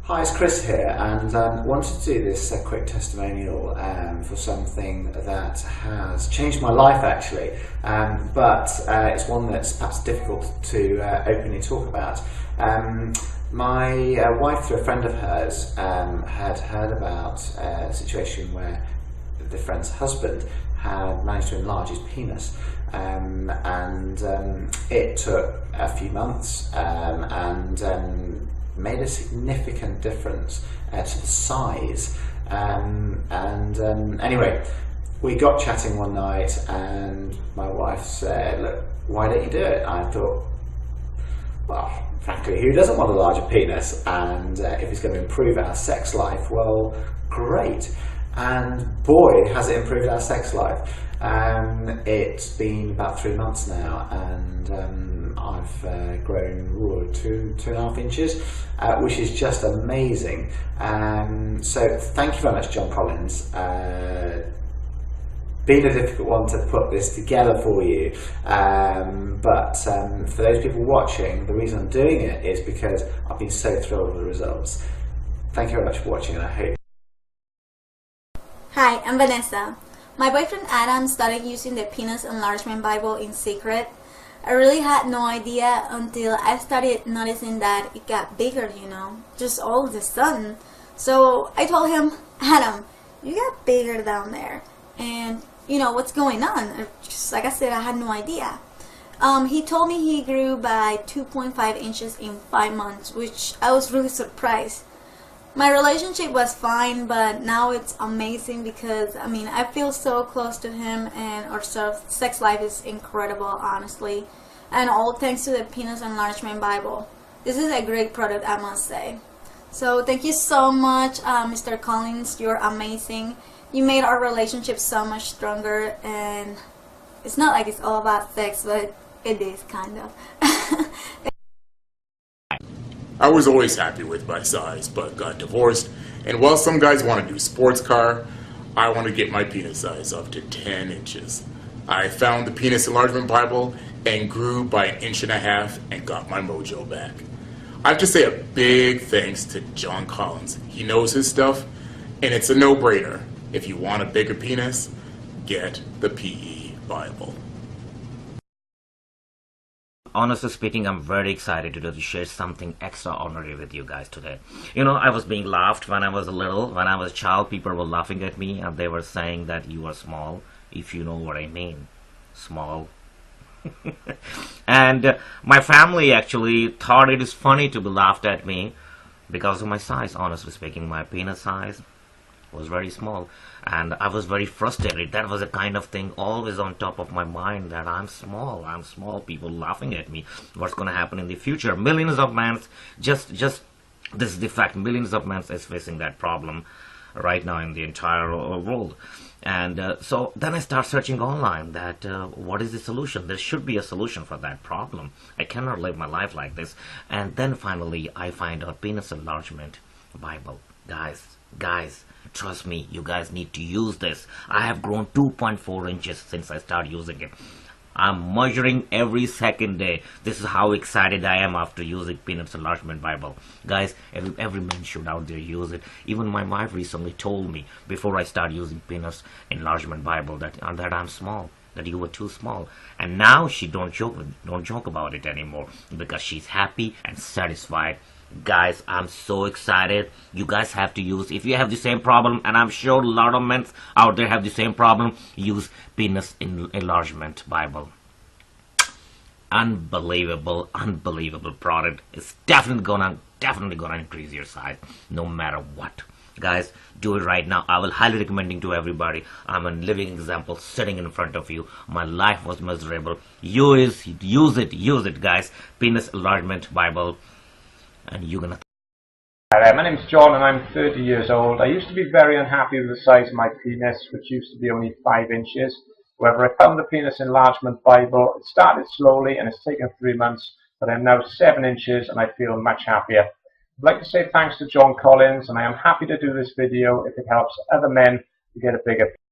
Hi, it's Chris here, and wanted to do this quick testimonial for something that has changed my life actually, but it's one that's perhaps difficult to openly talk about. My wife, through a friend of hers, had heard about a situation where the friend's husband had managed to enlarge his penis, and it took a few months and made a significant difference to the size. Anyway, we got chatting one night and my wife said, "Look, why don't you do it?" I thought, well, frankly, who doesn't want a larger penis? And if it's going to improve our sex life, well, great. And boy, has it improved our sex life. It's been about 3 months now, and I've grown 2.5 inches, which is just amazing. So thank you very much, John Collins. Been a difficult one to put this together for you, but for those people watching, the reason I'm doing it is because I've been so thrilled with the results. Thank you very much for watching, and I hope. Hi, I'm Vanessa. My boyfriend Adam started using the Pennis Enlargement Bible in secret. I really had no idea until I started noticing that it got bigger, just all of a sudden. So I told him, "Adam, you got bigger down there, and what's going on?" Just like I said, I had no idea. He told me he grew by 2.5 inches in 5 months, which I was really surprised. My relationship was fine, but now it's amazing because I feel so close to him, and our sex life is incredible, honestly, and all thanks to the Pennis Enlargement Bible. This is a great product, I must say. So thank you so much, Mr. Collins. You're amazing. You made our relationship so much stronger, and it's not like it's all about sex, but it is kind of. I was always happy with my size, but got divorced, and while some guys want to do sports car, I want to get my penis size up to 10 inches. I found the Pennis Enlargement Bible and grew by 1.5 inches and got my mojo back. I have to say a big thanks to John Collins. He knows his stuff, and it's a no-brainer. If you want a bigger penis, get the PE Bible. Honestly speaking, I'm very excited to share something extraordinary with you guys today. I was being laughed when I was little. When I was a child, people were laughing at me and they were saying that you are small, if you know what I mean. Small. And my family actually thought it is funny to be laughed at me because of my size. Honestly speaking, my penis size was very small, and I was very frustrated. That was a kind of thing always on top of my mind, that I'm small, people laughing at me. What's going to happen in the future? Millions of men, just this is the fact, millions of men is facing that problem right now in the entire world. And so then I start searching online that what is the solution? There should be a solution for that problem. I cannot live my life like this. And then finally I find out Pennis Enlargement Bible. Guys, trust me, you guys need to use this. I have grown 2.4 inches since I started using it. I'm measuring every second day. This is how excited I am after using Pennis Enlargement Bible. Guys, every man should out there use it. Even my wife recently told me before I start using Pennis Enlargement Bible that I'm small, that you were too small. And now she don't joke about it anymore because she's happy and satisfied. Guys, I'm so excited. You guys have to use, if you have the same problem, and I'm sure a lot of men out there have the same problem, use Pennis Enlargement Bible. Unbelievable product. It's definitely gonna increase your size no matter what. Guys, do it right now. I will highly recommending to everybody. I'm a living example sitting in front of you. My life was miserable. Use it, guys. Pennis Enlargement Bible. And you're gonna. Hi there, my name's John and I'm 30 years old. I used to be very unhappy with the size of my penis, which used to be only 5 inches. However, I found the Pennis Enlargement Bible. It started slowly and it's taken 3 months, but I'm now 7 inches and I feel much happier. I'd like to say thanks to John Collins, and I am happy to do this video if it helps other men to get a bigger penis.